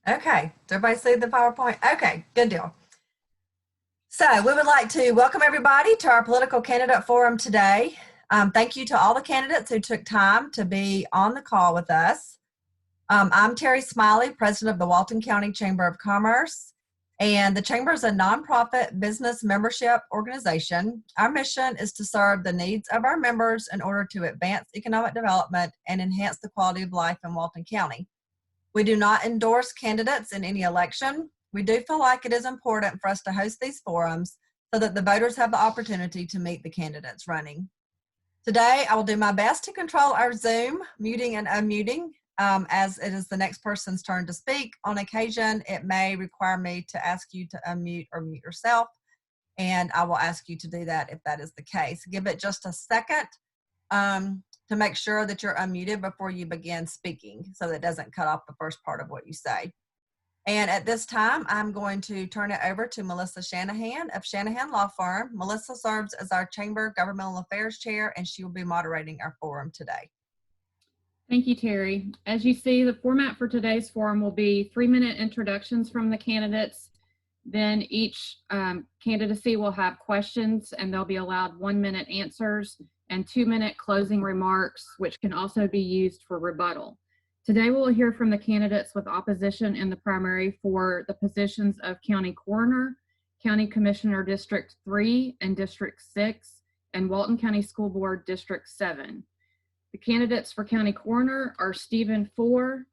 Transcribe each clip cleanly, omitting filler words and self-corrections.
Okay, does everybody see the PowerPoint? Okay, good deal. So we would like to welcome everybody to our political candidate forum today. Thank you to all the candidates who took time to be on the call with us. I'm Terry Smiley, president of the Walton County Chamber of Commerce, and the Chamber is a nonprofit business membership organization. Our mission is to serve the needs of our members in order to advance economic development and enhance the quality of life in Walton County. We do not endorse candidates in any election. We do feel like it is important for us to host these forums so that the voters have the opportunity to meet the candidates running. Today, I will do my best to control our Zoom muting and unmuting as it is the next person's turn to speak. On occasion, it may require me to ask you to unmute or mute yourself, and I will ask you to do that if that is the case. Give it just a second to make sure that you're unmuted before you begin speaking so that it doesn't cut off the first part of what you say. And at this time, I'm going to turn it over to Melissa Shanahan of Shanahan Law Firm. Melissa serves as our Chamber Governmental Affairs Chair, and she will be moderating our forum today. Thank you, Terry. As you see, the format for today's forum will be 3-minute introductions from the candidates. Then each candidacy will have questions, and they'll be allowed 1-minute answers and 2-minute closing remarks, which can also be used for rebuttal. Today, we'll hear from the candidates with opposition in the primary for the positions of County Coroner, County Commissioner District 3 and District 6, and Walton County School Board District 7. The candidates for County Coroner are Stephen Four,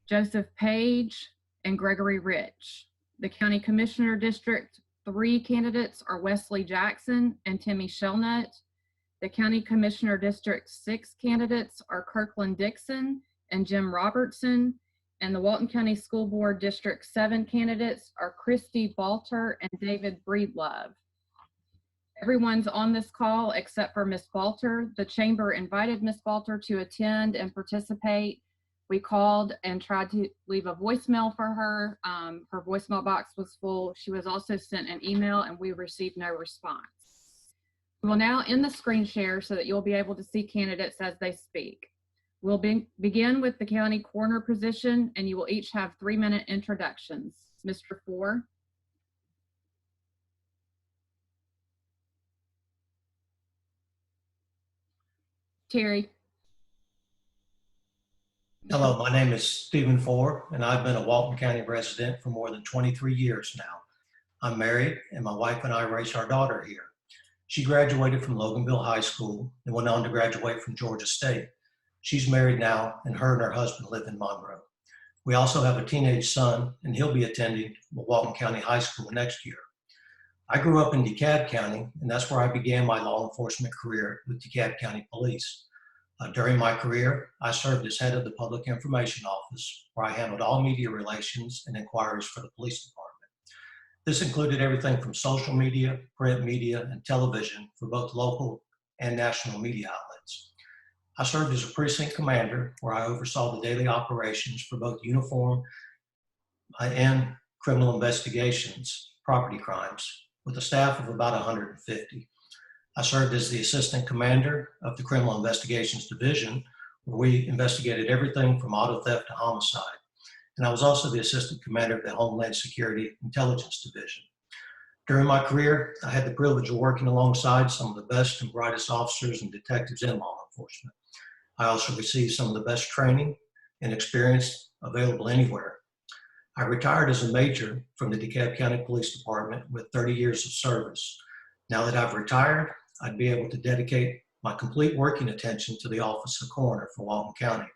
Joseph Page, and Gregory Rich. The County Commissioner District 3 candidates are Wesley Jackson and Timmy Shelnut. The County Commissioner District 6 candidates are Kirkland Dixon and Jim Robertson, and the Walton County School Board District 7 candidates are Christy Balter and David Breedlove. Everyone's on this call except for Ms. Balter. The Chamber invited Ms. Balter to attend and participate. We called and tried to leave a voicemail for her. Her voicemail box was full. She was also sent an email and we received no response. We will now end the screen share so that you'll be able to see candidates as they speak. We'll begin with the County Coroner position, and you will each have 3-minute introductions. Mr. Four. Terry. Hello, my name is Stephen Four, and I've been a Walton County resident for more than 23 years now. I'm married, and my wife and I raised our daughter here. She graduated from Loganville High School and went on to graduate from Georgia State. She's married now, and her and her husband live in Monroe. We also have a teenage son, and he'll be attending Walton County High School next year. I grew up in DeKalb County, and that's where I began my law enforcement career with DeKalb County Police. During my career, I served as head of the Public Information Office, where I handled all media relations and inquiries for the police department. This included everything from social media, print media, and television for both local and national media outlets. I served as a precinct commander where I oversaw the daily operations for both uniform and criminal investigations, property crimes, with a staff of about 150. I served as the assistant commander of the Criminal Investigations Division, where we investigated everything from auto theft to homicide. And I was also the assistant commander of the Homeland Security Intelligence Division. During my career, I had the privilege of working alongside some of the best and brightest officers and detectives in law enforcement. I also received some of the best training and experience available anywhere. I retired as a major from the DeKalb County Police Department with 30 years of service. Now that I've retired, I'd be able to dedicate my complete working attention to the office of coroner for Walton County.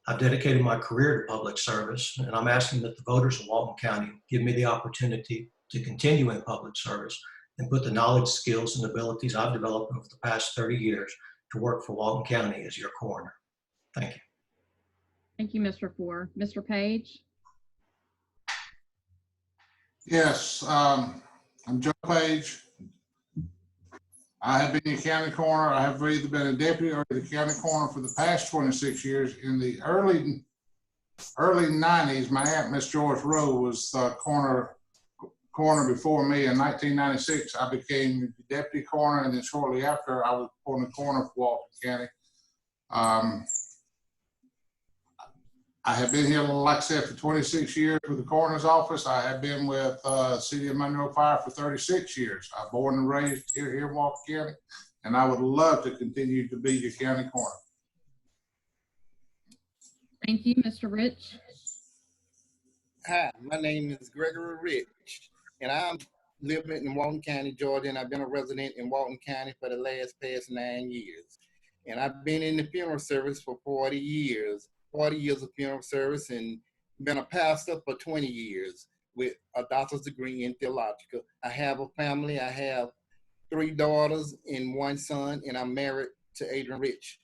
I've dedicated my career to public service, and I'm asking that the voters of Walton County give me the opportunity to continue in public service and put the knowledge, skills, and abilities I've developed over the past 30 years to work for Walton County as your coroner. Thank you. Thank you, Mr. Four. Mr. Page. Yes, I'm Joe Page. I have been a county coroner. I have either been a deputy or the county coroner for the past 26 years. In the early 90s, my aunt, Miss Joyce Rowe, was coroner before me. In 1996, I became deputy coroner, and then shortly after, I was appointed coroner for Walton County. I have been here, like I said, for 26 years with the coroner's office. I have been with City of Monroe Fire for 36 years. I'm born and raised here in Walton County, and I would love to continue to be your county coroner. Thank you, Mr. Rich. Hi, my name is Gregory Rich, and I'm living in Walton County, Georgia, and I've been a past 9 years. And I've been in the funeral service for 40 years of funeral service, and been a pastor for 20 years with a doctor's degree in theological. I have a family. I have 3 daughters and 1 son, and I'm married to Adrian Rich.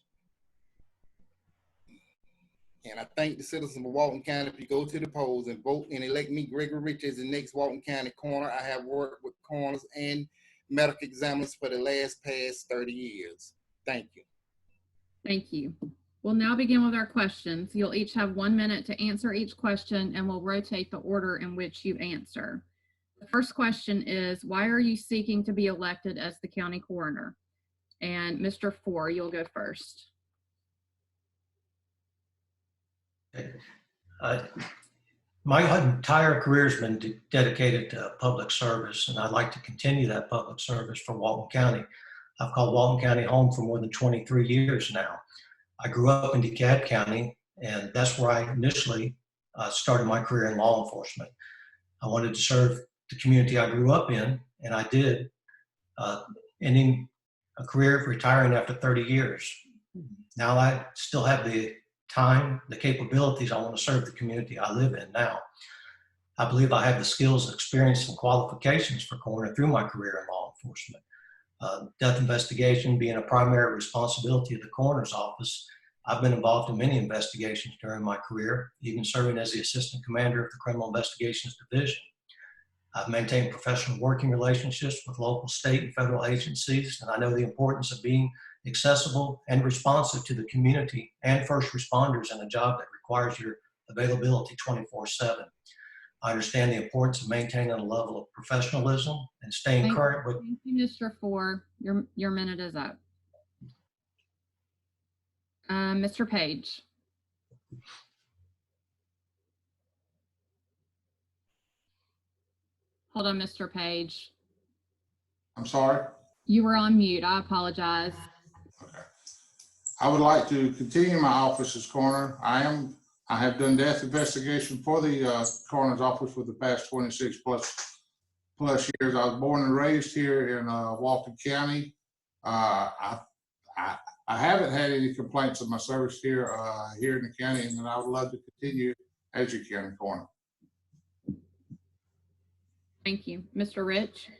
And I thank the citizens of Walton County. If you go to the polls and vote and elect me, Gregory Rich, as the next Walton County coroner. I have worked with coroners and medical examiners for the past 30 years. Thank you. Thank you. We'll now begin with our questions. You'll each have 1 minute to answer each question, and we'll rotate the order in which you answer. The first question is, why are you seeking to be elected as the county coroner? And Mr. Four, you'll go first. My entire career has been dedicated to public service, and I'd like to continue that public service for Walton County. I've called Walton County home for more than 23 years now. I grew up in DeKalb County, and that's where I initially started my career in law enforcement. I wanted to serve the community I grew up in, and I did, ending a career retiring after 30 years. Now I still have the time, the capabilities. I want to serve the community I live in now. I believe I have the skills, experience, and qualifications for coroner through my career in law enforcement. Death investigation being a primary responsibility of the coroner's office, I've been involved in many investigations during my career, even serving as the assistant commander of the Criminal Investigations Division. I've maintained professional working relationships with local, state, and federal agencies, and I know the importance of being accessible and responsive to the community and first responders in a job that requires your availability 24/7. I understand the importance of maintaining a level of professionalism and staying current with. Thank you, Mr. Four. Your minute is up. Mr. Page. Hold on, Mr. Page. I'm sorry? You were on mute. I apologize. Okay. I would like to continue my office as coroner. I have done death investigation for the coroner's office for the past 26 plus years. I was born and raised here in Walton County. I haven't had any complaints of my service here in the county, and I would love to continue as your county coroner. Thank you. Mr. Rich?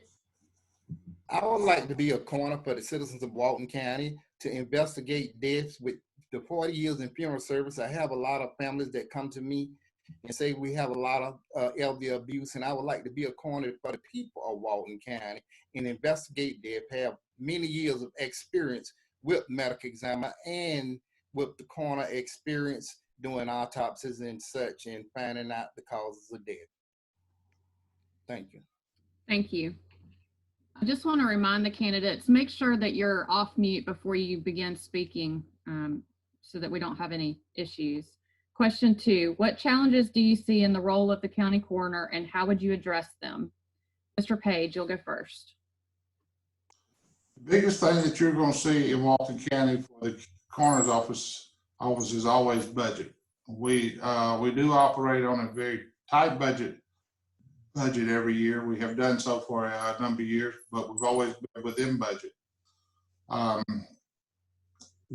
I would like to be a coroner for the citizens of Walton County to investigate deaths. With the 40 years in funeral service, I have a lot of families that come to me and say we have a lot of elder abuse, and I would like to be a coroner for the people of Walton County and investigate death, have many years of experience with medical examiner and with the coroner experience doing autopsies and such and finding out the causes of death. Thank you. Thank you. I just want to remind the candidates, make sure that you're off mute before you begin speaking so that we don't have any issues. Question 2, what challenges do you see in the role of the county coroner and how would you address them? Mr. Page, you'll go first. The biggest thing that you're going to see in Walton County for the coroner's office is always budget. We do operate on a very tight budget every year. We have done so for a number of years, but we've always been within budget.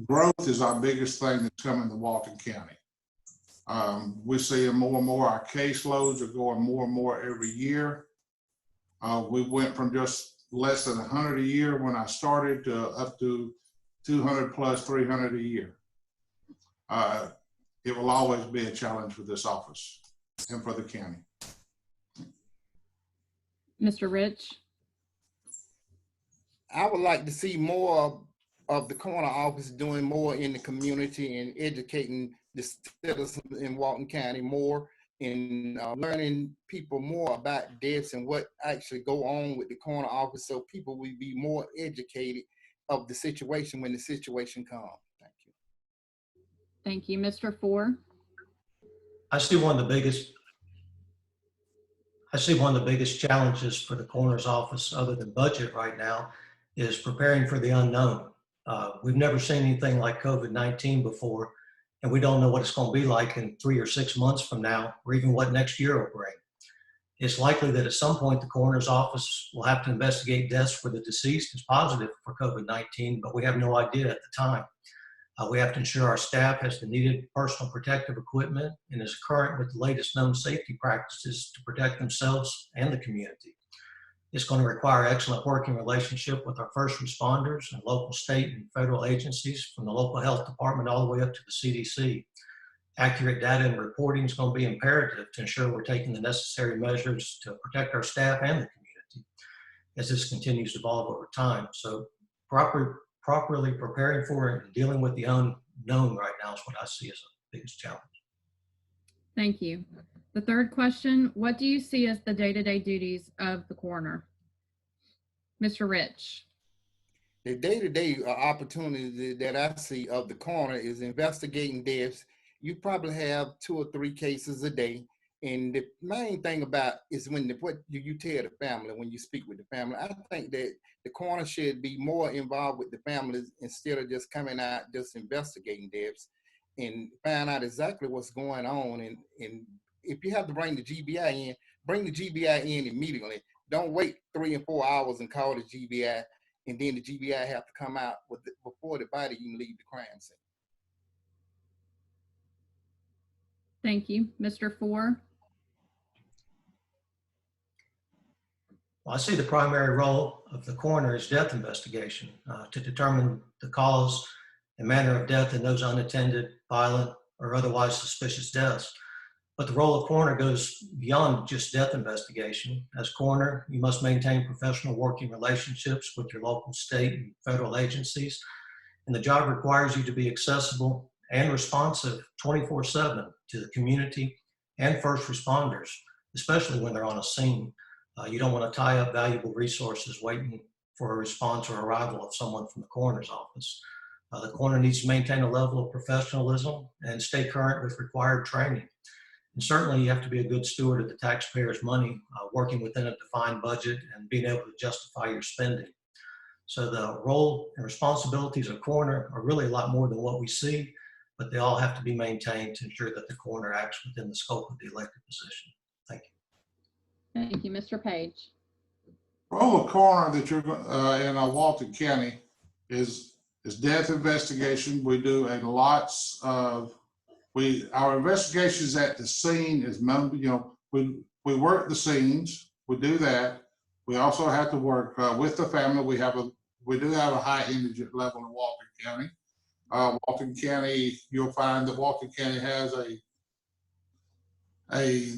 Growth is our biggest thing that's coming to Walton County. We're seeing more and more. Our caseloads are going more and more every year. We went from just less than 100 a year when I started to up to 200 plus 300 a year. It will always be a challenge for this office and for the county. Mr. Rich? I would like to see more of the coroner office doing more in the community and educating the citizens in Walton County more and learning people more about deaths and what actually go on with the coroner office, so people will be more educated of the situation when the situation comes. Thank you. Thank you. Mr. Four? I see one of the biggest challenges for the coroner's office, other than budget right now, is preparing for the unknown. We've never seen anything like COVID-19 before, and we don't know what it's going to be like in 3 or 6 months from now, or even what next year will bring. It's likely that at some point the coroner's office will have to investigate deaths where the deceased is positive for COVID-19, but we have no idea at the time. We have to ensure our staff has the needed personal protective equipment and is current with the latest known safety practices to protect themselves and the community. It's going to require excellent working relationship with our first responders and local, state, and federal agencies, from the local health department all the way up to the CDC. Accurate data and reporting is going to be imperative to ensure we're taking the necessary measures to protect our staff and the community as this continues to evolve over time. So properly preparing for it and dealing with the unknown right now is what I see as the biggest challenge. Thank you. The third question, what do you see as the day-to-day duties of the coroner? Mr. Rich. The day-to-day opportunity that I see of the coroner is investigating deaths. You probably have 2 or 3 cases a day. And the main thing about is what do you tell the family when you speak with the family? I think that the coroner should be more involved with the families instead of just coming out, just investigating deaths, and find out exactly what's going on. And if you have to bring the GBI in, bring the GBI in immediately. Don't wait 3 and 4 hours and call the GBI, and then the GBI have to come out before the body even leave the crime scene. Thank you. Mr. Four. Well, I see the primary role of the coroner is death investigation to determine the cause and manner of death in those unattended, violent, or otherwise suspicious deaths. But the role of coroner goes beyond just death investigation. As coroner, you must maintain professional working relationships with your local, state, and federal agencies. And the job requires you to be accessible and responsive 24/7 to the community and first responders, especially when they're on a scene. You don't want to tie up valuable resources waiting for a response or arrival of someone from the coroner's office. The coroner needs to maintain a level of professionalism and stay current with required training. And certainly you have to be a good steward of the taxpayers' money, working within a defined budget and being able to justify your spending. So the role and responsibilities of coroner are really a lot more than what we see, but they all have to be maintained to ensure that the coroner acts within the scope of the elected position. Thank you. Thank you. Mr. Page. Role of coroner that you're in Walton County is death investigation. We do a lots of our investigations at the scene is we work the scenes. We do that. We also have to work with the family. We do have a high indigent level in Walton County. Walton County, you'll find that Walton County has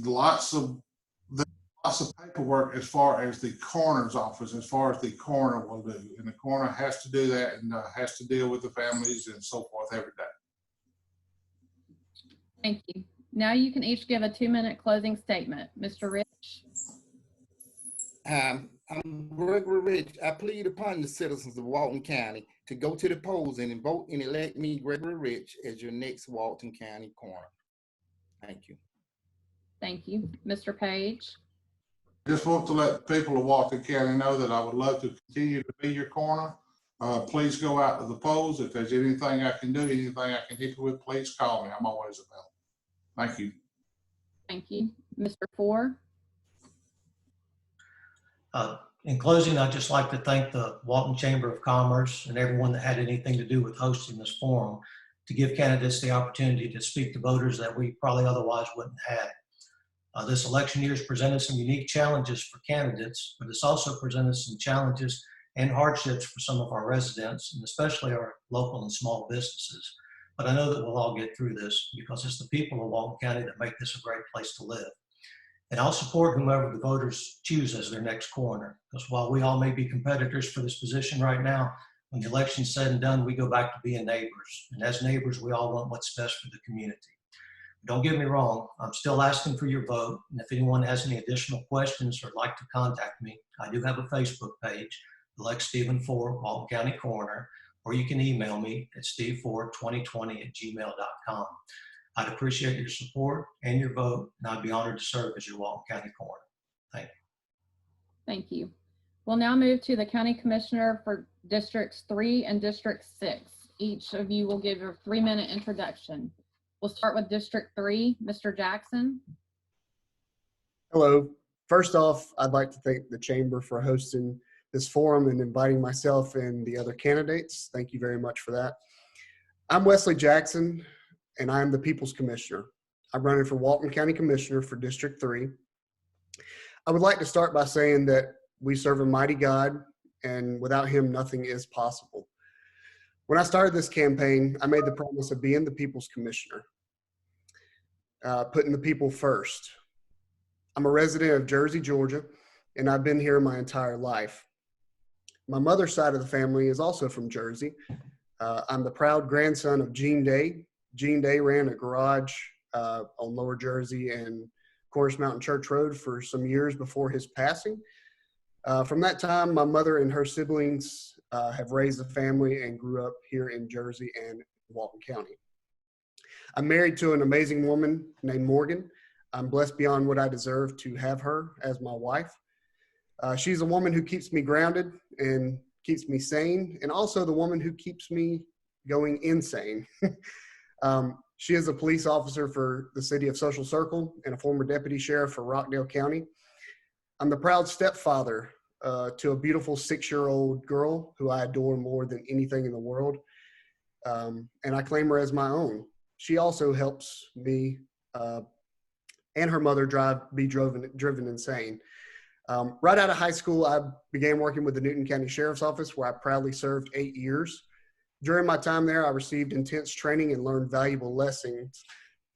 lots of paperwork as far as the coroner's office, as far as the coroner will do. And the coroner has to do that and has to deal with the families and so forth every day. Thank you. Now you can each give a 2-minute closing statement. Mr. Rich. I'm Gregory Rich. I plead upon the citizens of Walton County to go to the polls and vote and elect me, Gregory Rich, as your next Walton County coroner. Thank you. Thank you. Mr. Page. Just want to let people of Walton County know that I would love to continue to be your coroner. Please go out to the polls. If there's anything I can do, anything I can help you with, please call me. I'm always available. Thank you. Thank you. Mr. Four. In closing, I'd just like to thank the Walton Chamber of Commerce and everyone that had anything to do with hosting this forum to give candidates the opportunity to speak to voters that we probably otherwise wouldn't have. This election year has presented some unique challenges for candidates, but it's also presented some challenges and hardships for some of our residents, and especially our local and small businesses. But I know that we'll all get through this because it's the people of Walton County that make this a great place to live. And I'll support whomever the voters choose as their next coroner, because while we all may be competitors for this position right now, when the election's said and done, we go back to being neighbors. And as neighbors, we all want what's best for the community. Don't get me wrong, I'm still asking for your vote. And if anyone has any additional questions or would like to contact me, I do have a Facebook page, Elect Stephen Ford, Walton County Coroner, or you can email me at steve42020@gmail.com. I'd appreciate your support and your vote, and I'd be honored to serve as your Walton County Coroner. Thank you. Thank you. We'll now move to the County Commissioner for Districts 3 and District 6. Each of you will give your 3-minute introduction. We'll start with District 3, Mr. Jackson. Hello. First off, I'd like to thank the Chamber for hosting this forum and inviting myself and the other candidates. Thank you very much for that. I'm Wesley Jackson, and I'm the People's Commissioner. I'm running for Walton County Commissioner for District 3. I would like to start by saying that we serve a mighty God, and without him, nothing is possible. When I started this campaign, I made the promise of being the People's Commissioner, putting the people first. I'm a resident of Jersey, Georgia, and I've been here my entire life. My mother's side of the family is also from Jersey. I'm the proud grandson of Gene Day. Gene Day ran a garage on Lower Jersey and Cornish Mountain Church Road for some years before his passing. From that time, my mother and her siblings have raised a family and grew up here in Jersey and Walton County. I'm married to an amazing woman named Morgan. I'm blessed beyond what I deserve to have her as my wife. She's a woman who keeps me grounded and keeps me sane, and also the woman who keeps me going insane. She is a police officer for the city of Social Circle and a former deputy sheriff for Rockdale County. I'm the proud stepfather to a beautiful 6-year-old girl who I adore more than anything in the world, and I claim her as my own. She also helps me and her mother be driven insane. Right out of high school, I began working with the Newton County Sheriff's Office, where I proudly served 8 years. During my time there, I received intense training and learned valuable lessons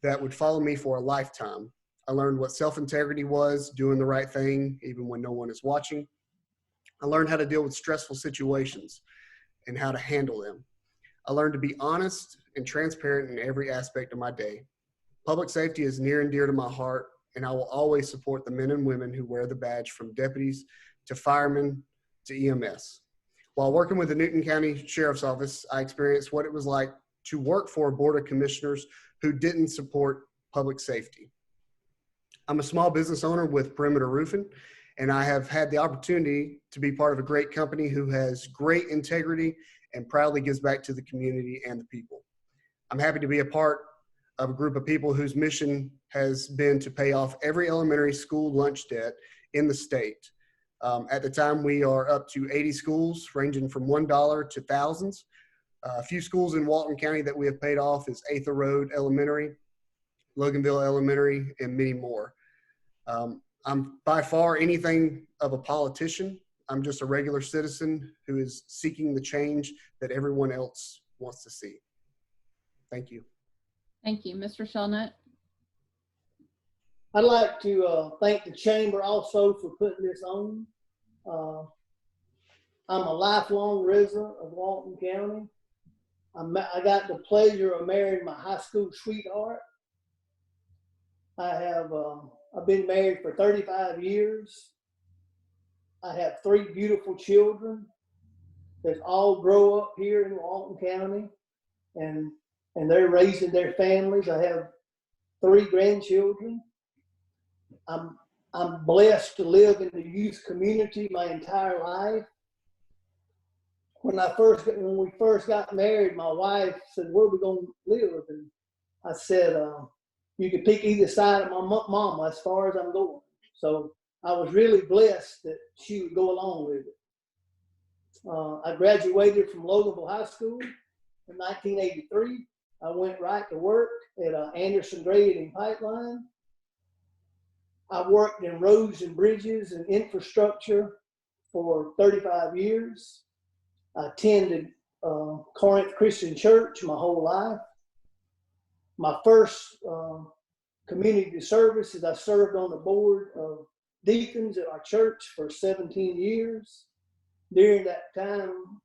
that would follow me for a lifetime. I learned what self-integrity was, doing the right thing even when no one is watching. I learned how to deal with stressful situations and how to handle them. I learned to be honest and transparent in every aspect of my day. Public safety is near and dear to my heart, and I will always support the men and women who wear the badge, from deputies to firemen to EMS. While working with the Newton County Sheriff's Office, I experienced what it was like to work for a board of commissioners who didn't support public safety. I'm a small business owner with Perimeter Roofing, and I have had the opportunity to be part of a great company who has great integrity and proudly gives back to the community and the people. I'm happy to be a part of a group of people whose mission has been to pay off every elementary school lunch debt in the state. At the time, we are up to 80 schools, ranging from $1 to thousands. A few schools in Walton County that we have paid off is Atha Road Elementary, Loganville Elementary, and many more. I'm by far anything of a politician. I'm just a regular citizen who is seeking the change that everyone else wants to see. Thank you. Thank you. Mr. Shelnut. I'd like to thank the Chamber also for putting this on. I'm a lifelong resident of Walton County. I got the pleasure of marrying my high school sweetheart. I've been married for 35 years. I have 3 beautiful children that all grow up here in Walton County, and they're raising their families. I have 3 grandchildren. I'm blessed to live in the youth community my entire life. When we first got married, my wife said, "Where are we going to live?" And I said, "You can pick either side of my mama as far as I'm going." So I was really blessed that she would go along with it. I graduated from Loganville High School in 1983. I went right to work at Anderson Grading Pipeline. I worked in roads and bridges and infrastructure for 35 years. I attended Corinth Christian Church my whole life. My first community service is I served on the board of deacons at our church for 17 years. During that time,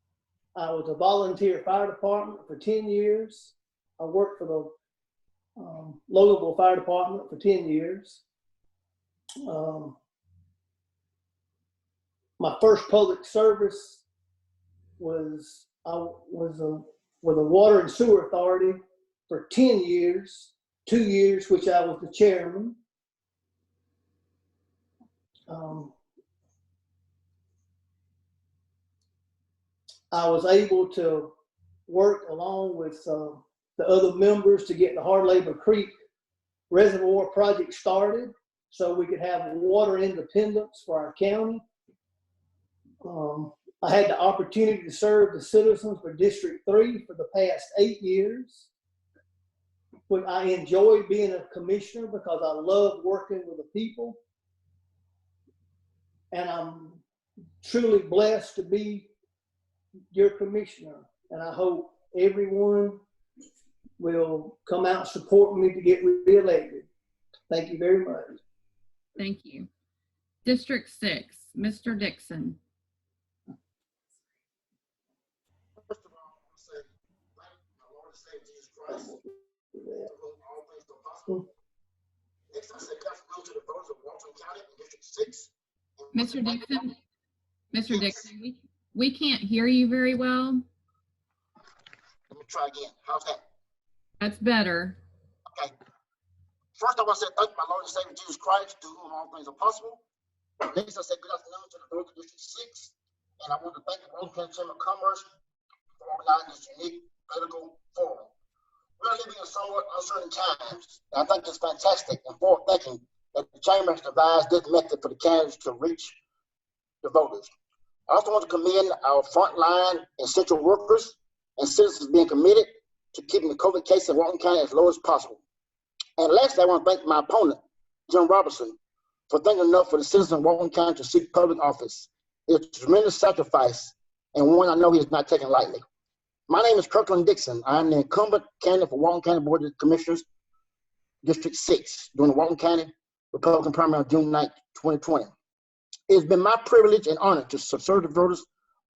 I was a volunteer fire department for 10 years. I worked for the Loganville Fire Department for 10 years. My first public service was with the Water and Sewer Authority for 10 years. 2 years, which I was the chairman. I was able to work along with the other members to get the Hard Labor Creek Reservoir project started so we could have water independence for our county. I had the opportunity to serve the citizens for District 3 for the past 8 years. When I enjoyed being a commissioner because I love working with the people. And I'm truly blessed to be your commissioner. And I hope everyone will come out and support me to get reelected. Thank you very much. Thank you. District 6, Mr. Dixon. First of all, I want to say, thank my Lord and Savior Jesus Christ, to whom all things are possible. Next, I say, God go to the voters of Walton County in District 6. Mr. Dixon, we can't hear you very well. Let me try again. How's that? That's better. Okay. First, I want to say thank you, my Lord and Savior Jesus Christ, to whom all things are possible. Next, I say good afternoon to the voters of District 6. And I want to thank the Walton Chamber of Commerce for organizing this unique political forum. We are living in somewhat uncertain times, and I think it's fantastic and forward-thinking that the Chamber has devised this method for the candidates to reach the voters. I also want to commend our frontline essential workers and citizens being committed to keeping the COVID case in Walton County as low as possible. And lastly, I want to thank my opponent, Jim Robertson, for thinking enough for the citizens of Walton County to seek public office. It's a tremendous sacrifice, and one I know he is not taking lightly. My name is Kirkland Dixon. I am the incumbent candidate for Walton County Board of Commissioners, District 6, during the Walton County Republican primary on June 9, 2020. It has been my privilege and honor to serve the voters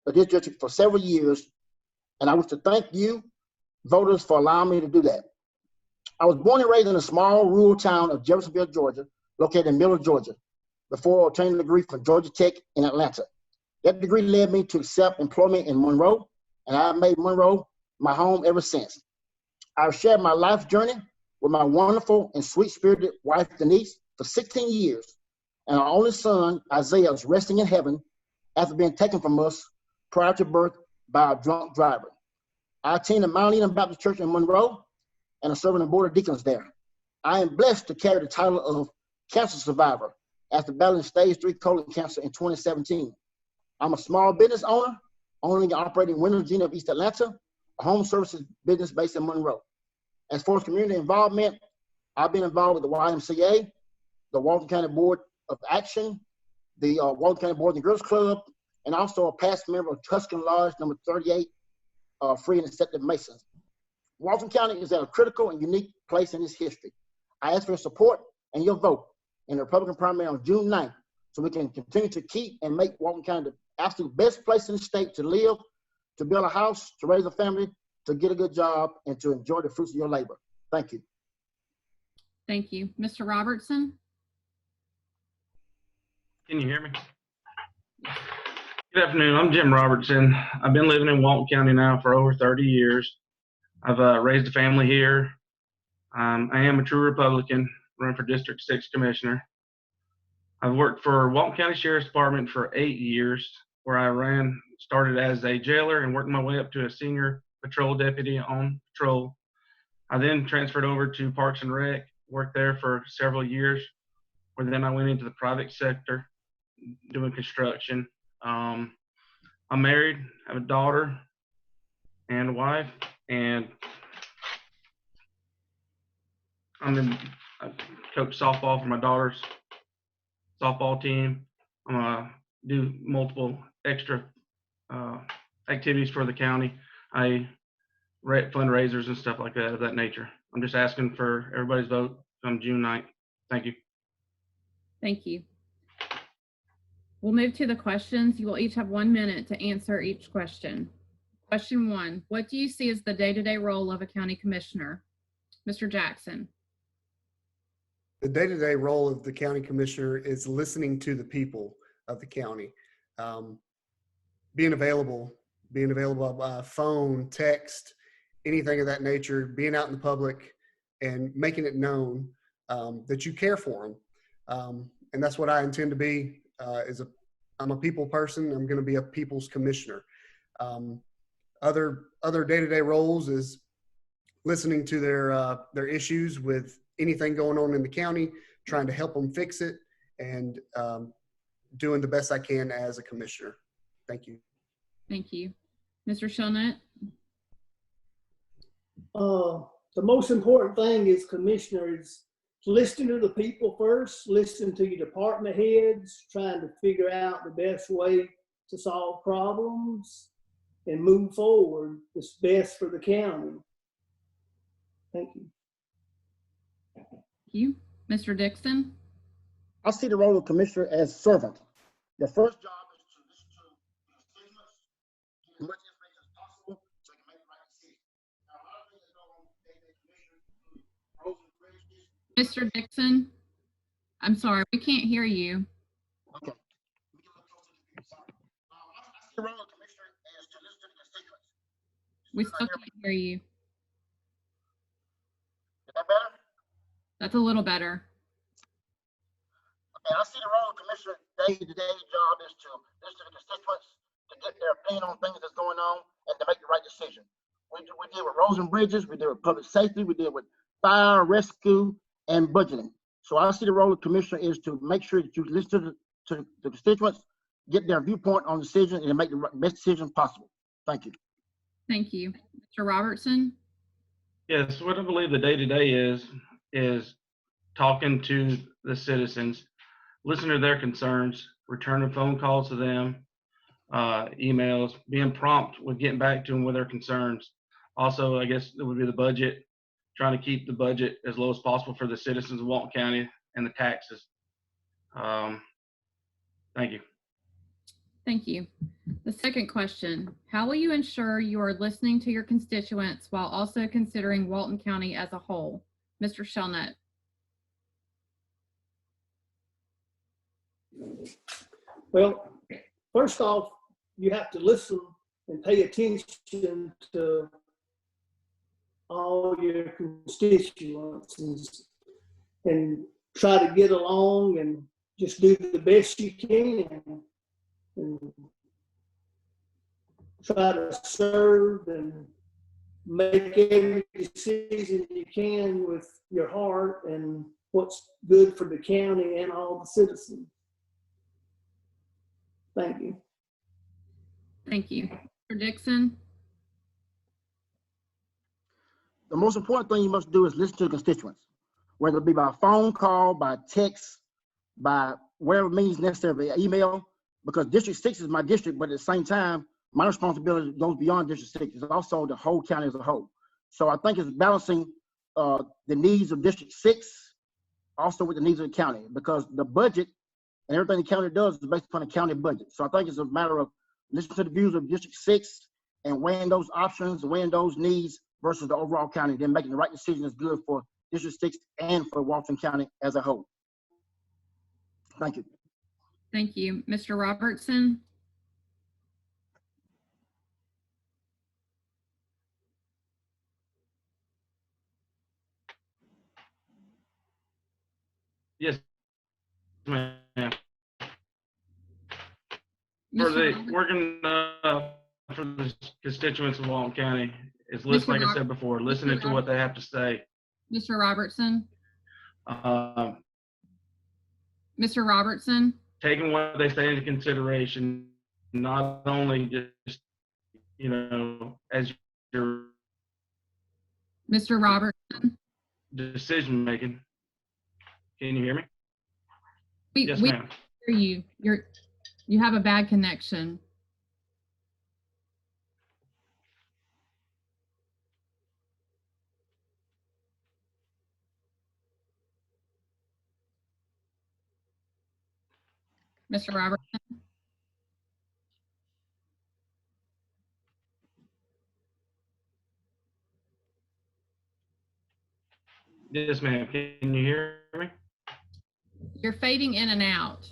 of this district for several years, and I wish to thank you, voters, for allowing me to do that. I was born and raised in a small rural town of Jeffersonville, Georgia, located in Miller, Georgia, before obtaining a degree from Georgia Tech in Atlanta. That degree led me to accept employment in Monroe, and I've made Monroe my home ever since. I've shared my life journey with my wonderful and sweet-spirited wife, Denise, for 16 years, and our only son, Isaiah, is resting in heaven after being taken from us prior to birth by a drunk driver. I attend the Mount Eden Baptist Church in Monroe and am serving the Board of Deacons there. I am blessed to carry the title of cancer survivor after battling stage 3 colon cancer in 2017. I'm a small business owner, owning and operating Windows Gene of East Atlanta, a home services business based in Monroe. As far as community involvement, I've been involved with the YMCA, the Walton County Board of Action, the Walton County Boys and Girls Club, and also a past member of Tuscan Lodge number 38, Free and Accepted Masons. Walton County is at a critical and unique place in its history. I ask for your support and your vote in the Republican primary on June 9th, so we can continue to keep and make Walton County the absolute best place in the state to live, to build a house, to raise a family, to get a good job, and to enjoy the fruits of your labor. Thank you. Thank you. Mr. Robertson? Can you hear me? Good afternoon. I'm Jim Robertson. I've been living in Walton County now for over 30 years. I've raised a family here. I am a true Republican, running for District 6 Commissioner. I've worked for Walton County Sheriff's Department for 8 years, where I started as a jailer and worked my way up to a senior patrol deputy on patrol. I then transferred over to Parks and Rec, worked there for several years, where then I went into the private sector doing construction. I'm married, I have a daughter and a wife, and I coach softball for my daughter's softball team. I'm gonna do multiple extra activities for the county. I fundraisers and stuff like that of that nature. I'm just asking for everybody's vote on June 9th. Thank you. Thank you. We'll move to the questions. You will each have 1 minute to answer each question. Question 1, what do you see as the day-to-day role of a county commissioner? Mr. Jackson. The day-to-day role of the county commissioner is listening to the people of the county, being available by phone, text, anything of that nature, being out in the public and making it known that you care for them. And that's what I intend to be. I'm a people person. I'm going to be a people's commissioner. Other day-to-day roles is listening to their issues with anything going on in the county, trying to help them fix it, and doing the best I can as a commissioner. Thank you. Thank you. Mr. Shellnut? The most important thing is, Commissioner, is listen to the people first, listen to your department heads, trying to figure out the best way to solve problems and move forward. It's best for the county. Thank you. Thank you. Mr. Dixon? I see the role of commissioner as servant. The first job is to listen to constituents, get as much information as possible so they can make the right decision. Now, a lot of things that go on day-to-day commissioner, roads and bridges. Mr. Dixon? I'm sorry, we can't hear you. Okay. Let me get a little closer to the people. Sorry. I see the role of commissioner as to listen to the constituents. We still can't hear you. Is that better? That's a little better. Okay, I see the role of commissioner day-to-day job is to listen to the constituents, to get their opinion on things that's going on, and to make the right decision. We deal with roads and bridges, we deal with public safety, we deal with fire, rescue, and budgeting. So I see the role of commissioner is to make sure that you listen to the constituents, get their viewpoint on the decision, and make the best decision possible. Thank you. Thank you. Mr. Robertson? Yes, what I believe the day-to-day is talking to the citizens, listening to their concerns, returning phone calls to them, emails, being prompt with getting back to them with their concerns. Also, I guess it would be the budget, trying to keep the budget as low as possible for the citizens of Walton County and the taxes. Thank you. Thank you. The second question, how will you ensure you are listening to your constituents while also considering Walton County as a whole? Mr. Shellnut? Well, first off, you have to listen and pay attention to all your constituents and try to get along and just do the best you can and try to serve and make every decision you can with your heart and what's good for the county and all the citizens. Thank you. Thank you. Mr. Dixon? The most important thing you must do is listen to the constituents, whether it be by phone call, by text, by whatever means necessary, by email, because District 6 is my district, but at the same time, my responsibility goes beyond District 6. It's also the whole county as a whole. So I think it's balancing the needs of District 6 also with the needs of the county, because the budget and everything the county does is based upon the county budget. So I think it's a matter of listening to the views of District 6 and weighing those options, weighing those needs versus the overall county, then making the right decision that's good for District 6 and for Walton County as a whole. Thank you. Thank you. Mr. Robertson? Yes, ma'am. For Mr. the Robertson? working for the constituents of Walton County, is listen, like I said before, listening to what they have to say. Mr. Robertson? Um, Mr. Robertson? taking what they say into consideration, not only just, you know, as your Mr. Robertson? decision making. Can you hear me? Yes, We ma'am. hear you. You have a bad connection. Mr. Robertson? Yes, ma'am. Can you hear me? You're fading in and out.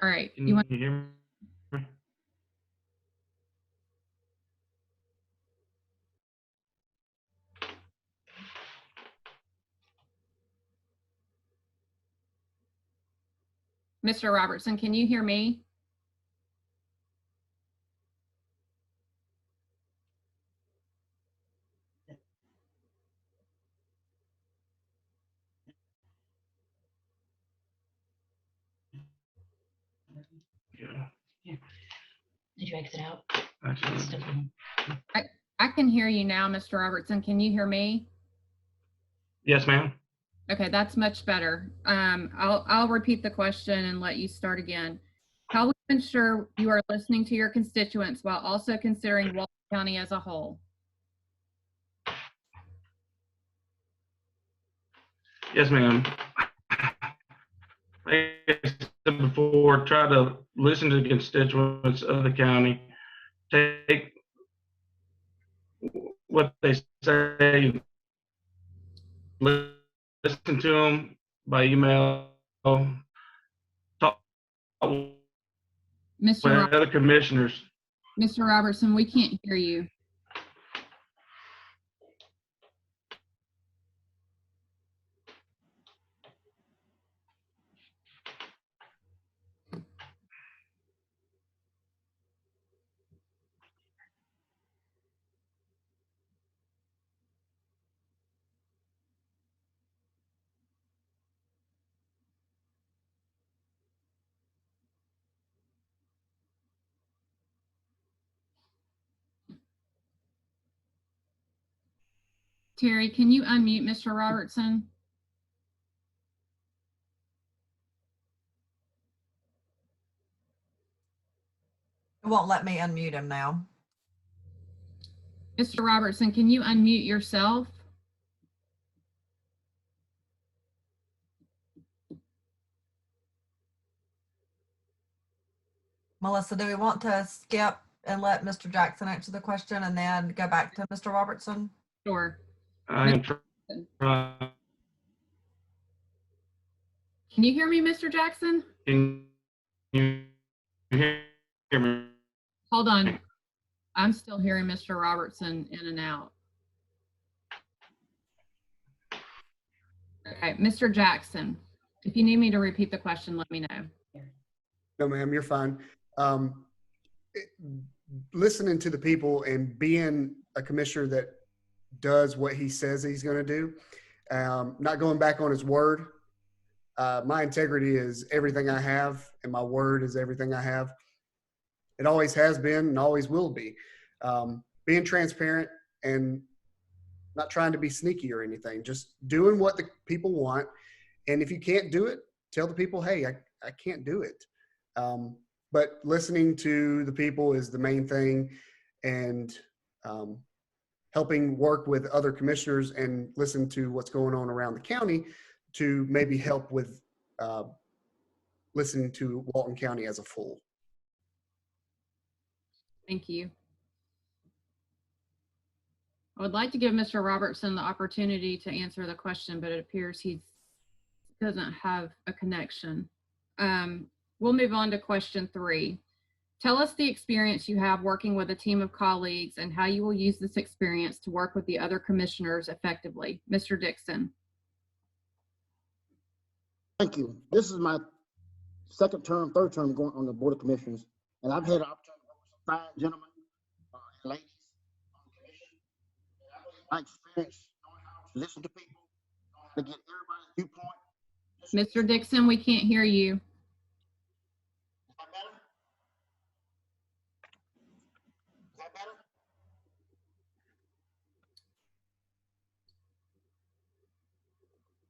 All right. Can You want you hear me? Mr. Robertson, can you hear me? Yeah. Did you exit out? Actually, Still on. I can hear you now, Mr. Robertson. Can you hear me? yes, ma'am. Okay, that's much better. I'll repeat the question and let you start again. How will you ensure you are listening to your constituents while also considering Walton County as a whole? Yes, ma'am. Like I said before, try to listen to the constituents of the county, take what they say, listen to them by email, talk with other commissioners. Mr. Robertson, we can't hear you. Terry, can you unmute Mr. Robertson? It won't let me unmute him now. Mr. Robertson, can you unmute yourself? Melissa, do we want to skip and let Mr. Jackson answer the question and then go back to Mr. Robertson? Sure. I am trying. Can you hear me, Mr. Jackson? Can you hear me? Hold on. I'm still hearing Mr. Robertson in and out. Okay, Mr. Jackson, if you need me to repeat the question, let me know. No, ma'am, you're fine. Listening to the people and being a commissioner that does what he says he's going to do, not going back on his word. My integrity is everything I have, and my word is everything I have. It always has been and always will be. Being transparent and not trying to be sneaky or anything, just doing what the people want. And if you can't do it, tell the people, hey, I can't do it. But listening to the people is the main thing, and helping work with other commissioners and listen to what's going on around the county to maybe help with listening to Walton County as a whole. Thank you. I would like to give Mr. Robertson the opportunity to answer the question, but it appears he doesn't have a connection. We'll move on to question 3. Tell us the experience you have working with a team of colleagues and how you will use this experience to work with the other commissioners effectively. Mr. Dixon. Thank you. This is my third term going on the Board of Commissioners, and I've had an opportunity to work with some fine gentlemen and ladies on the commission. My experience knowing how to listen to people, to get everybody's viewpoint. Mr. Dixon, we can't hear you. Is that better? Is that better?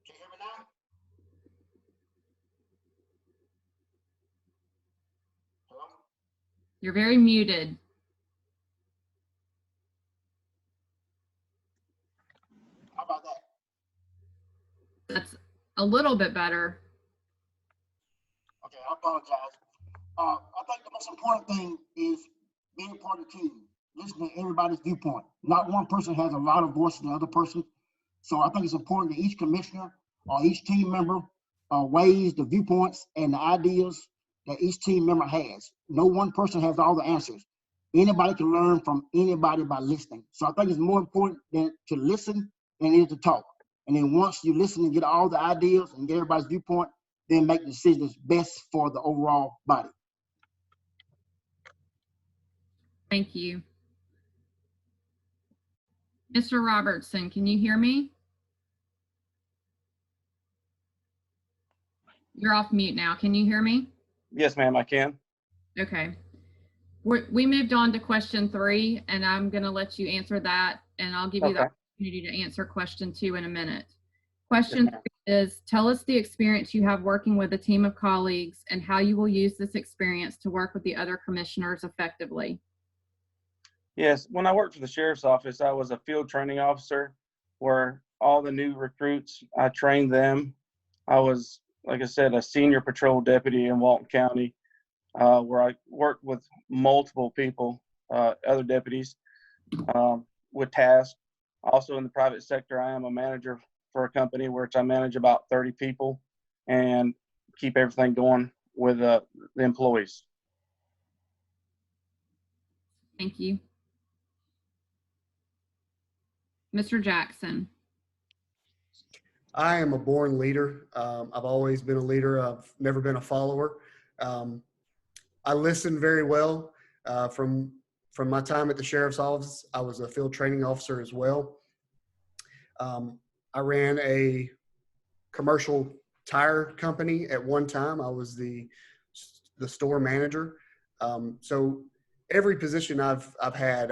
Can you hear me now? Hello? You're very muted. How about that? That's a little bit better. Okay, I apologize. I think the most important thing is being part of the team, listening to everybody's viewpoint. Not one person has a louder voice than the other person. So I think it's important that each commissioner or each team member weighs the viewpoints and the ideas that each team member has. No one person has all the answers. Anybody can learn from anybody by listening. So I think it's more important than to listen than it is to talk. And then once you listen and get all the ideas and get everybody's viewpoint, then make decisions best for the overall body. Thank you. Mr. Robertson, can you hear me? You're off mute now. Can you hear me? Yes, ma'am, I can. Okay. We moved on to question 3, and I'm going to let you answer that, and I'll give you the Okay. opportunity to answer question 2 in a minute. Question 3 is, tell us the experience you have working with a team of colleagues and how you will use this experience to work with the other commissioners effectively. Yes, when I worked for the sheriff's office, I was a field training officer where all the new recruits, I trained them. I was, like I said, a senior patrol deputy in Walton County, where I worked with multiple people, other deputies, with tasks. Also in the private sector, I am a manager for a company which I manage about 30 people and keep everything going with the employees. Thank you. Mr. Jackson. I am a born leader. I've always been a leader. I've never been a follower. I listen very well. From my time at the sheriff's office, I was a field training officer as well. I ran a commercial tire company at one time. I was the store manager. So every position I've had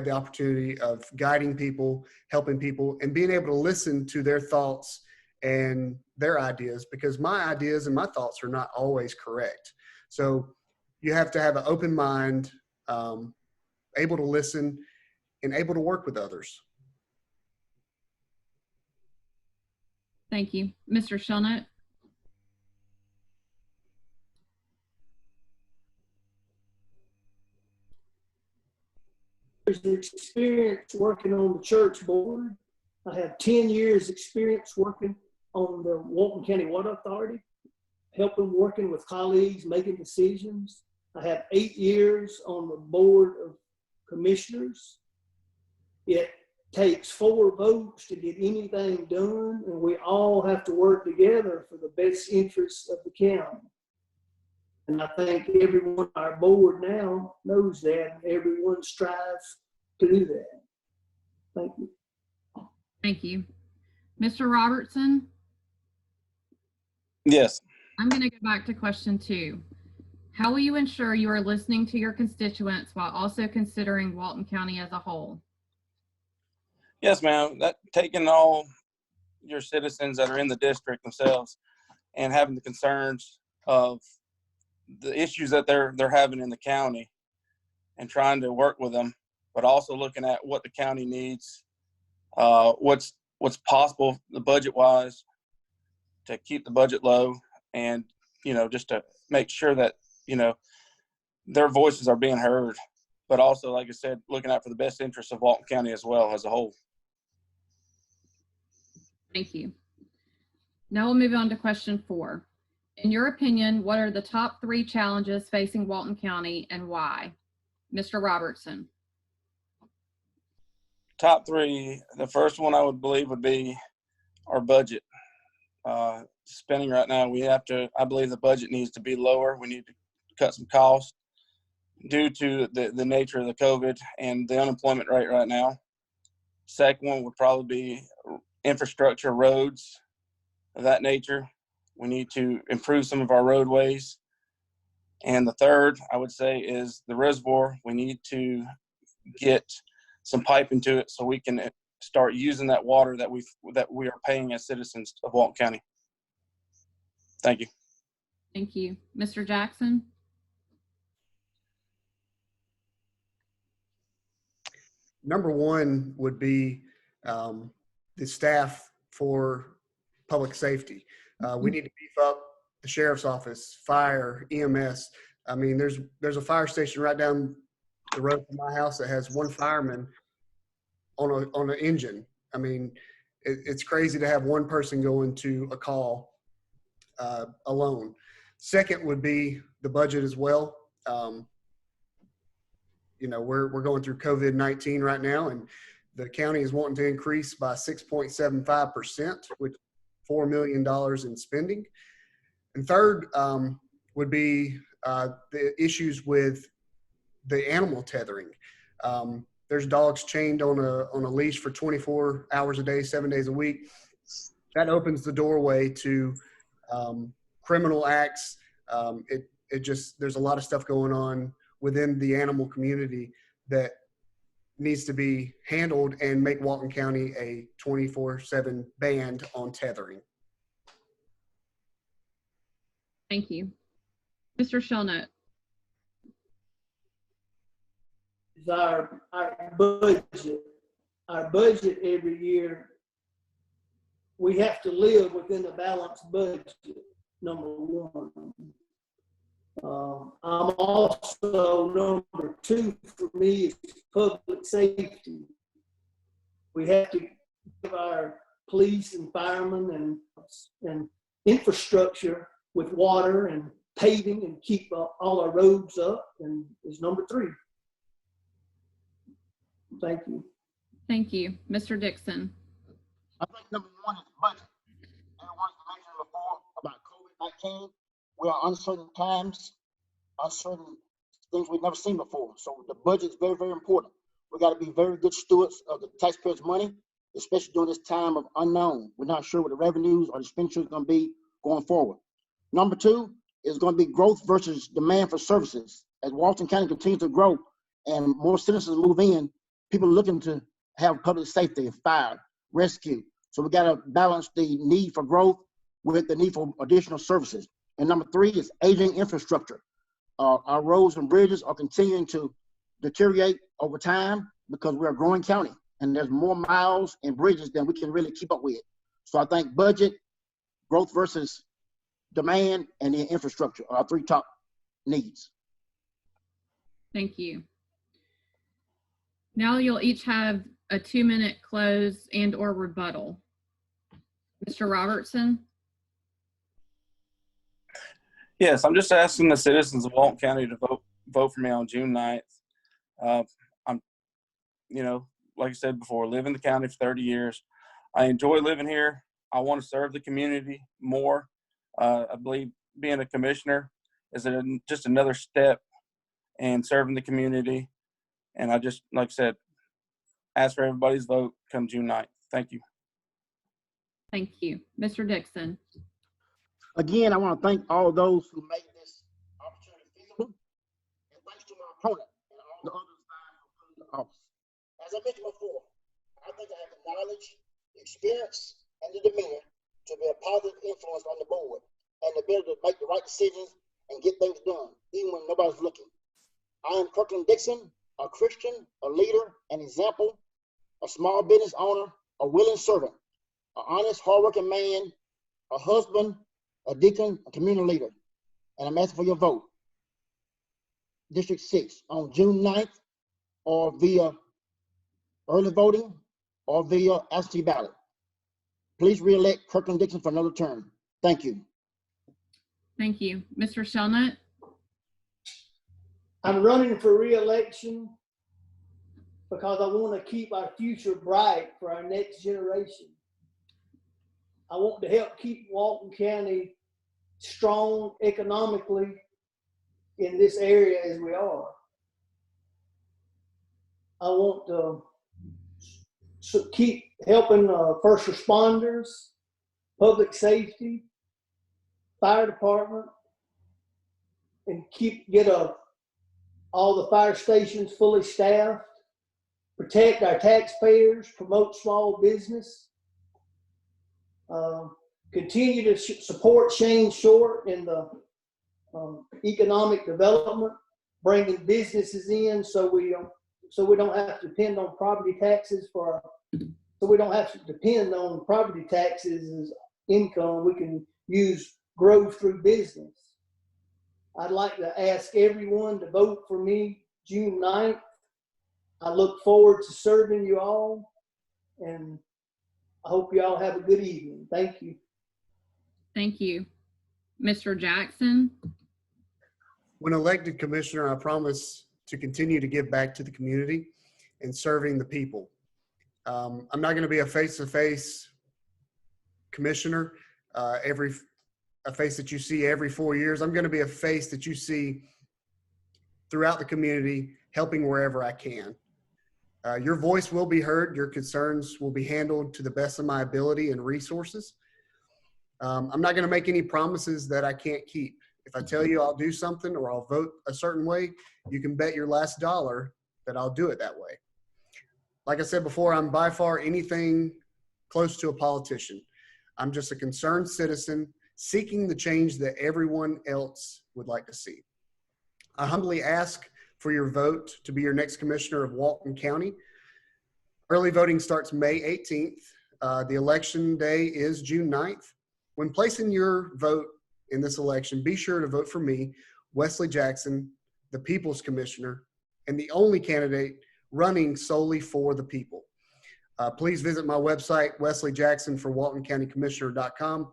the opportunity of guiding people, helping people, and being able to listen to their thoughts and their ideas, because my ideas and my thoughts are not always correct. So you have to have an open mind, able to listen, and able to work with others. Thank you. Mr. Shilnut. Years of experience working on the church board. I have 10 years experience working on the Walton County Water Authority, working with colleagues, making decisions. I have 8 years on the board of commissioners. It takes 4 votes to get anything done, and we all have to work together for the best interests of the county. And I think everyone on our board now knows that, and everyone strives to do that. Thank you. Thank you. Mr. Robertson. Yes. I'm going to go back to question 2. How will you ensure you are listening to your constituents while also considering Walton County as a whole? Yes, ma'am. That taking all your citizens that are in the district themselves and having the concerns of the issues that they're having in the county and trying to work with them, but also looking at what the county needs, what's possible the budget wise to keep the budget low, and just to make sure that their voices are being heard, but also, like I said, looking out for the best interests of Walton County as well as a whole. Thank you. Now we'll move on to question 4. In your opinion, what are the top 3 challenges facing Walton County and why? Mr. Robertson. Top 3, the first one I would believe would be our budget. Spending right now, I believe the budget needs to be lower. We need to cut some costs due to the nature of the COVID and the unemployment rate right now. Second one would probably be infrastructure, roads of that nature. We need to improve some of our roadways. And the third, I would say, is the reservoir. We need to get some pipe into it so we can start using that water that we are paying as citizens of Walton County. Thank you. Thank you. Mr. Jackson. Number one would be the staff for public safety. We need to beef up the sheriff's office, fire, EMS. I mean, there's a fire station right down the road from my house that has one fireman on an engine. I mean, it's crazy to have one person going to a call alone. Second would be the budget as well. You know, we're going through COVID-19 right now, and the county is wanting to increase by 6.75%, which is $4 million in spending. And third would be the issues with the animal tethering. There's dogs chained on a leash for 24 hours a day, 7 days a week. That opens the doorway to criminal acts. There's a lot of stuff going on within the animal community that needs to be handled and make Walton County a 24/7 ban on tethering. Thank you. Mr. Shelnut. Is our budget. Our budget every year, we have to live within a balanced budget, number one. I'm also, number two for me is public safety. We have to give our police and firemen and infrastructure with water and paving and keep all our roads up, and is number three. Thank you. Thank you. Mr. Dixon. I think number one is budget. Everyone's mentioned before about COVID-19. We are uncertain times, uncertain things we've never seen before. So the budget is very, very important. We got to be very good stewards of the taxpayers' money, especially during this time of unknown. We're not sure what the revenues or the expenditures are going to be going forward. Number two is going to be growth versus demand for services. As Walton County continues to grow and more citizens move in, people are looking to have public safety, fire, rescue. So we got to balance the need for growth with the need for additional services. And number three is aging infrastructure. Our roads and bridges are continuing to deteriorate over time because we're a growing county and there's more miles and bridges than we can really keep up with. So I think budget, growth versus demand, and the infrastructure are our three top needs. Thank you. Now you'll each have a 2-minute close and or rebuttal. Mr. Robertson. Yes, I'm just asking the citizens of Walton County to vote for me on June 9th. I'm, like I said before, live in the county for 30 years. I enjoy living here. I want to serve the community more. I believe being a commissioner is just another step in serving the community. And I just, like I said, ask for everybody's vote come June 9th. Thank you. Thank you. Mr. Dixon. Again, I want to thank all those who made this opportunity feasible. And thanks to my opponent and all the others in the office. As I mentioned before, I think I have the knowledge, the experience, and the demeanor to be a positive influence on the board and the ability to make the right decisions and get things done, even when nobody's looking. I am Kirkland Dixon, a Christian, a leader, an example, a small business owner, a willing servant, an honest, hardworking man, a husband, a deacon, a community leader. And I'm asking for your vote. District 6 on June 9th, or via early voting, or via absentee ballot. Please re-elect Kirkland Dixon for another term. Thank you. Thank you. Mr. Shelnut. I'm running for re-election because I want to keep our future bright for our next generation. I want to help keep Walton County strong economically in this area as we are. I want to keep helping first responders, public safety, fire department, and get all the fire stations fully staffed, protect our taxpayers, promote small business, continue to support Shane Short in the economic development, bringing businesses in so we don't have to depend on property taxes as income. We can use growth through business. I'd like to ask everyone to vote for me June 9th. I look forward to serving you all, and I hope you all have a good evening. Thank you. Thank you. Mr. Jackson, When elected commissioner, I promise to continue to give back to the community and serving the people. I'm not going to be a face-to-face commissioner, a face that you see every 4 years. I'm going to be a face that you see throughout the community, helping wherever I can. Your voice will be heard. Your concerns will be handled to the best of my ability and resources. I'm not going to make any promises that I can't keep. If I tell you I'll do something or I'll vote a certain way, you can bet your last dollar that I'll do it that way. Like I said before, I'm by far anything close to a politician. I'm just a concerned citizen seeking the change that everyone else would like to see. I humbly ask for your vote to be your next commissioner of Walton County. Early voting starts May 18th. The election day is June 9th. When placing your vote in this election, be sure to vote for me, Wesley Jackson, the People's Commissioner, and the only candidate running solely for the people. Please visit my website, wesleyjacksonforwaltoncountycommissioner.com,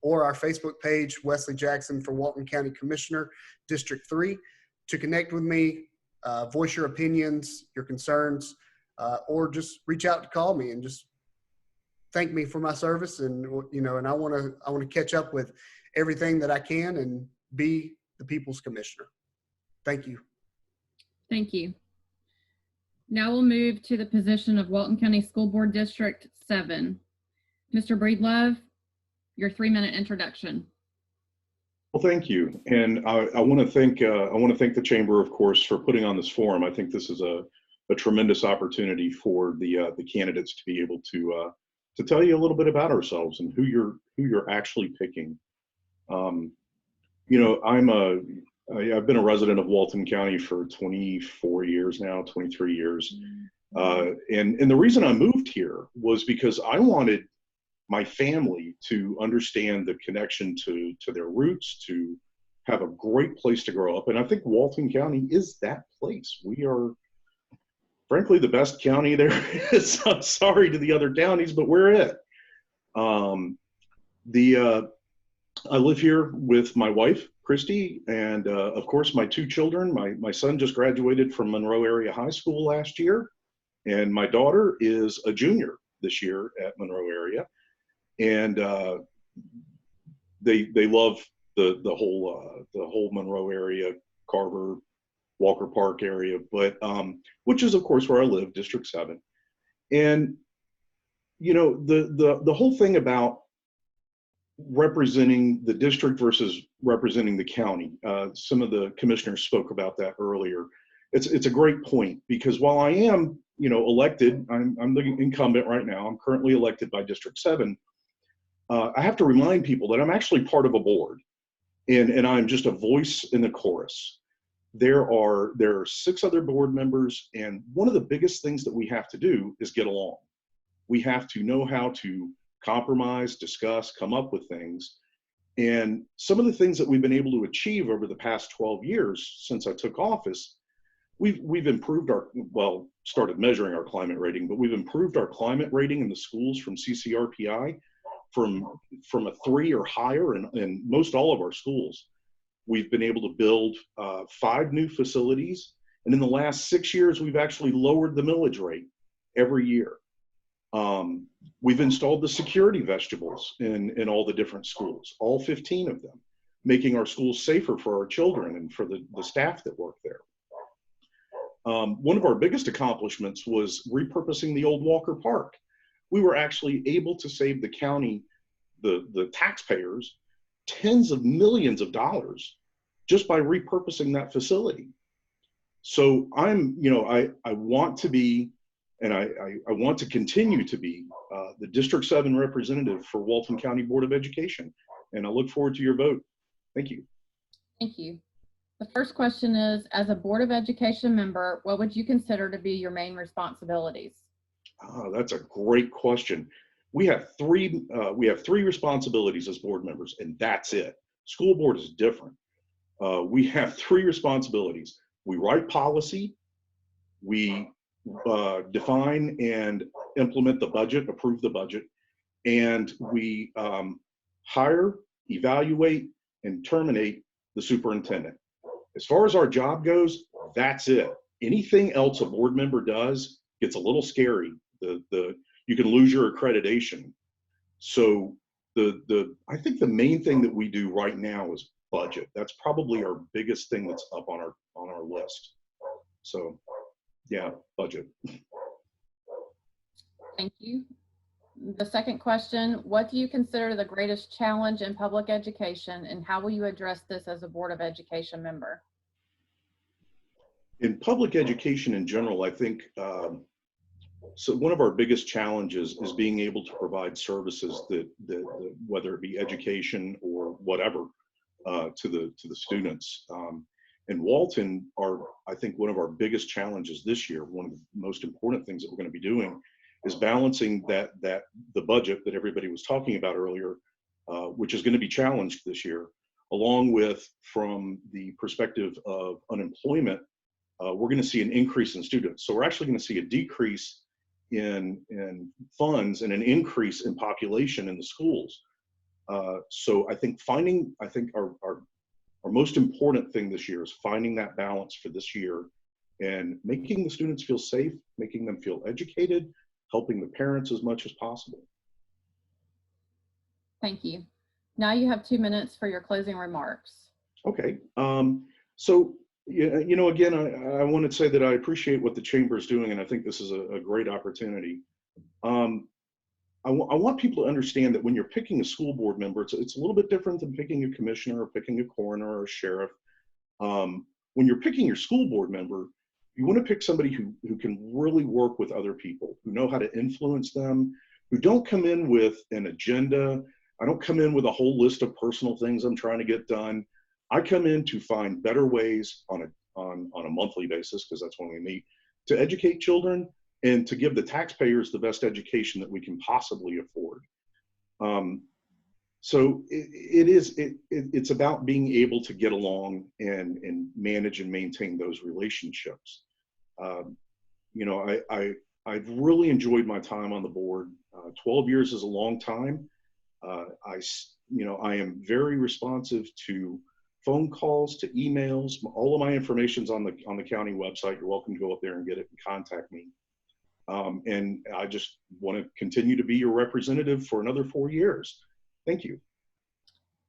or our Facebook page, Wesley Jackson for Walton County Commissioner, District 3, to connect with me, voice your opinions, your concerns, or just reach out to call me and just thank me for my service. And, and I want to catch up with everything that I can and be the People's Commissioner. Thank you. thank you. Now we'll move to the position of Walton County School Board District 7. Mr. Breedlove, your 3-minute introduction. Well, thank you, and I want to thank the Chamber, of course, for putting on this forum. I think this is a tremendous opportunity for the candidates to be able to tell you a little bit about ourselves and who you're actually picking. I've been a resident of Walton County for 24 years now, 23 years, and the reason I moved here was because I wanted my family to understand the connection to their roots, to have a great place to grow up. And I think Walton County is that place. We are, frankly, the best county there is. I'm sorry to the other counties, but we're it. I live here with my wife, Christy, and of course, my 2 children. My son just graduated from Monroe Area High School last year, and my daughter is a junior this year at Monroe Area. And they love the whole Monroe area, Carver, Walker Park area, but which is of course where I live, District 7. And the whole thing about representing the district versus representing the county, some of the commissioners spoke about that earlier. It's a great point, because while I am elected, I'm the incumbent right now. I'm currently elected by District 7. I have to remind people that I'm actually part of a board, and I'm just a voice in the chorus. There are 6 other board members, and one of the biggest things that we have to do is get along. We have to know how to compromise, discuss, come up with things. And some of the things that we've been able to achieve over the past 12 years since I took office, we've improved started measuring our climate rating, but we've improved our climate rating in the schools from CCRPI from a 3 or higher in most all of our schools. We've been able to build 5 new facilities, and in the last 6 years, we've actually lowered the millage rate every year. We've installed the security vestibules in all the different schools, all 15 of them, making our schools safer for our children and for the staff that work there. One of our biggest accomplishments was repurposing the old Walker Park. We were actually able to save the county, the taxpayers, tens of millions of dollars just by repurposing that facility. So I want to be, and I want to continue to be the District 7 representative for Walton County Board of Education. And I look forward to your vote. Thank you. Thank you. The first question is, as a Board of Education member, what would you consider to be your main responsibilities? That's a great question. We have three responsibilities as board members, and that's it. School board is different. We have 3 responsibilities. We write policy, we define and implement the budget, approve the budget, and we hire, evaluate, and terminate the superintendent. As far as our job goes, that's it. Anything else a board member does gets a little scary. You can lose your accreditation. So I think the main thing that we do right now is budget. That's probably our biggest thing that's up on our list. So yeah, budget. Thank you. The second question, what do you consider the greatest challenge in public education, and how will you address this as a Board of Education member? In public education in general, I think so one of our biggest challenges is being able to provide services that whether it be education or whatever to the students. And Walton I think one of our biggest challenges this year, one of the most important things that we're going to be doing is balancing the budget that everybody was talking about earlier, which is going to be challenged this year, along with, from the perspective of unemployment, we're going to see an increase in students. So we're actually going to see a decrease in funds and an increase in population in the schools. So I think our most important thing this year is finding that balance for this year and making the students feel safe, making them feel educated, helping the parents as much as possible. Thank you. Now you have 2 minutes for your closing remarks. Okay. So, again, I want to say that I appreciate what the Chamber is doing, and I think this is a great opportunity. I want people to understand that when you're picking a school board member, it's a little bit different than picking a commissioner or picking a coroner or a sheriff. When you're picking your school board member, you want to pick somebody who can really work with other people, who know how to influence them, who don't come in with an agenda. I don't come in with a whole list of personal things I'm trying to get done. I come in to find better ways on a monthly basis, because that's when we meet, to educate children and to give the taxpayers the best education that we can possibly afford. So it's about being able to get along and manage and maintain those relationships. I've really enjoyed my time on the board. 12 years is a long time. I am very responsive to phone calls, to emails. All of my information's on the county website. You're welcome to go up there and get it and contact me. And I just want to continue to be your representative for another 4 years. Thank you.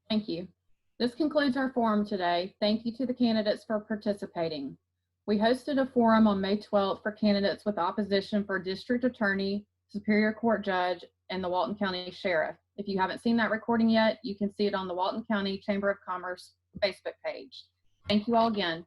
Thank you. This concludes our forum today. Thank you to the candidates for participating. We hosted a forum on May 12th for candidates with opposition for district attorney, superior court judge, and the Walton County Sheriff. If you haven't seen that recording yet, you can see it on the Walton County Chamber of Commerce Facebook page. Thank you all again.